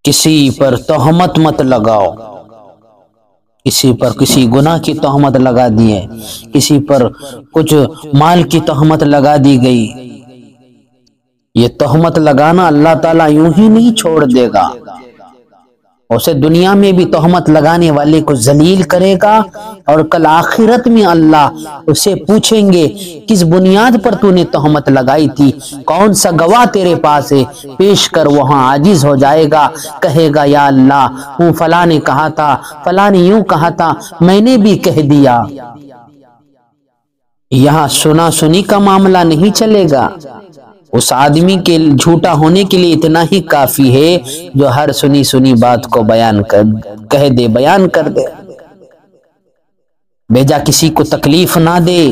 کسی پر تہمت مت لگاؤ، کسی پر کسی گناہ کی تہمت لگا دی ہے، کسی پر کچھ مال کی تہمت لگا دی گئی، یہ تہمت لگانا اللہ تعالیٰ یوں ہی نہیں چھوڑ دے گا، اسے دنیا میں بھی تہمت لگانے والے کو ذلیل کرے گا، اور کل آخرت میں اللہ اسے پوچھیں گے کس بنیاد پر تو نے تہمت لگائی تھی، کون سا گواہ تیرے پاس ہے، پیش کر وہاں عاجز ہو جائے گا، کہے گا یا اللہ فلاں نے کہا تھا، فلاں نے یوں کہا تھا، میں نے بھی کہہ دیا۔ یہاں سنا سنی کا معاملہ نہیں چلے گا، اس آدمی کے جھوٹا ہونے کے لیے اتنا ہی کافی ہے جو ہر سنی سنی بات کو بیان کر دے، بیجا کسی کو تکلیف نہ دے،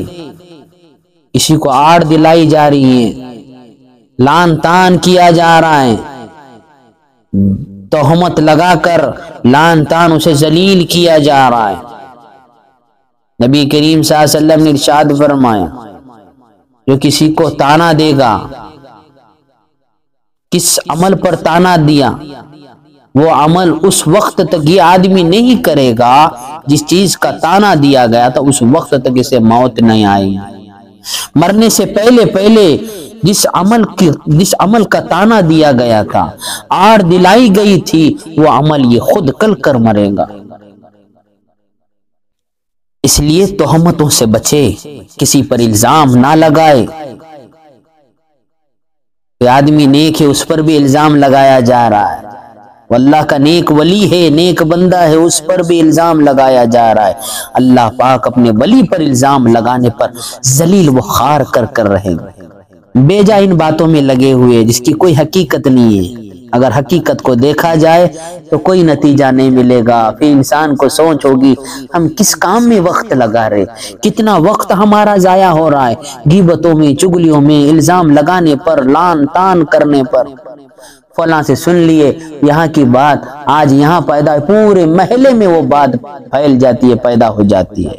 کسی کو آڑ دلائی جا رہی ہے، لان تان کیا جا رہا ہے، تہمت لگا کر لان تان اسے ذلیل کیا جا رہا ہے۔ نبی کریم صلی اللہ علیہ وسلم نے ارشاد فرمایا جو کسی کو تانا دے گا، کس عمل پر تانا دیا، وہ عمل اس وقت تک یہ آدمی نہیں کرے گا جس چیز کا تانا دیا گیا تھا، اس وقت تک اسے موت نہیں آئے گی۔ مرنے سے پہلے جس عمل کا تانا دیا گیا تھا، آڑ دلائی گئی تھی، وہ عمل یہ خود کل کر مرے گا۔ اس لیے تہمتوں سے بچے، کسی پر الزام نہ لگائے۔ کوئی آدمی نیک ہے اس پر بھی الزام لگایا جا رہا ہے، واللہ کا نیک ولی ہے، نیک بندہ ہے، اس پر بھی الزام لگایا جا رہا ہے۔ اللہ پاک اپنے ولی پر الزام لگانے پر ذلیل و خوار کر رہے گا۔ بیجا ان باتوں میں لگے ہوئے جس کی کوئی حقیقت نہیں ہے، اگر حقیقت کو دیکھا جائے تو کوئی نتیجہ نہیں ملے گا۔ پھر انسان کو سوچ ہوگی ہم کس کام میں وقت لگا رہے، کتنا وقت ہمارا ضائع ہو رہا ہے، غیبتوں میں، چگلیوں میں، الزام لگانے پر، لان تان کرنے پر۔ فلاں سے سن لیے یہاں کی بات، آج یہاں پیدا، پورے محلے میں وہ بات پھیل جاتی ہے، پیدا ہو جاتی ہے۔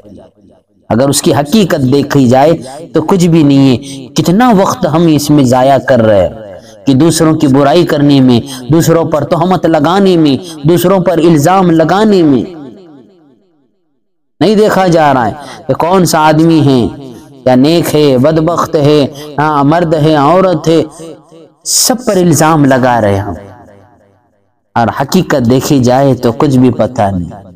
اگر اس کی حقیقت دیکھی جائے تو کچھ بھی نہیں ہے۔ کتنا وقت ہم اس میں ضائع کر رہے ہیں کہ دوسروں کی برائی کرنے میں، دوسروں پر تہمت لگانے میں، دوسروں پر الزام لگانے میں۔ نہیں دیکھا جا رہا ہے کہ کون سا آدمی ہے، یا نیک ہے، بدبخت ہے، مرد ہے، عورت ہے، سب پر الزام لگا رہے ہم، اور حقیقت دیکھی جائے تو کچھ بھی پتہ نہیں۔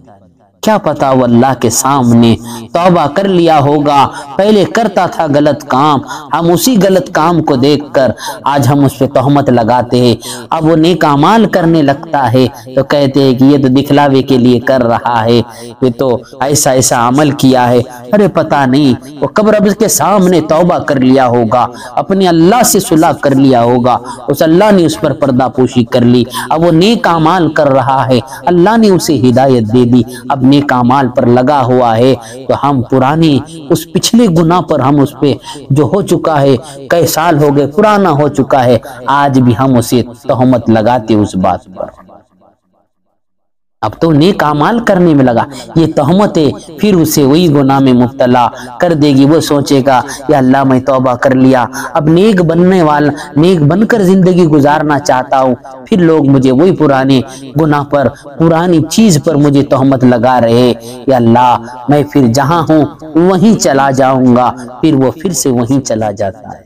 کیا پتا وہ اللہ کے سامنے توبہ کر لیا ہوگا، پہلے کرتا تھا غلط کام، ہم اسی غلط کام کو دیکھ کر آج ہم اس پہ تہمت لگاتے ہیں۔ اب وہ نیک اعمال کرنے لگتا ہے تو کہتے ہیں کہ یہ تو دکھلاوے کے لیے کر رہا ہے، یہ تو ایسا عمل کیا ہے۔ ارے پتہ نہیں وہ کب رب کے سامنے توبہ کر لیا ہوگا، اپنے اللہ سے صلح کر لیا ہوگا، اس اللہ نے اس پر پردہ پوشی کر لی، اب وہ نیک اعمال کر رہا ہے، اللہ نے اسے ہدایت دے دی، اب نیک اعمال پر لگا ہوا ہے۔ تو ہم پرانی اس پچھلے گناہ پر، ہم اس پہ جو ہو چکا ہے، کئی سال ہو گئے، پرانا ہو چکا ہے، آج بھی ہم اسے تہمت لگاتے اس بات پر۔ اب تو نیک اعمال کرنے میں لگا، یہ تہمت ہے، پھر اسے وہی گناہ میں مبتلا کر دے گی۔ وہ سوچے گا یا اللہ میں توبہ کر لیا، اب نیک بن کر زندگی گزارنا چاہتا ہوں، پھر لوگ مجھے وہی پرانے گناہ پر، پرانی چیز پر مجھے تہمت لگا رہے، یا اللہ میں پھر جہاں ہوں وہیں چلا جاؤں گا، پھر وہ پھر سے وہیں چلا جاتا ہے۔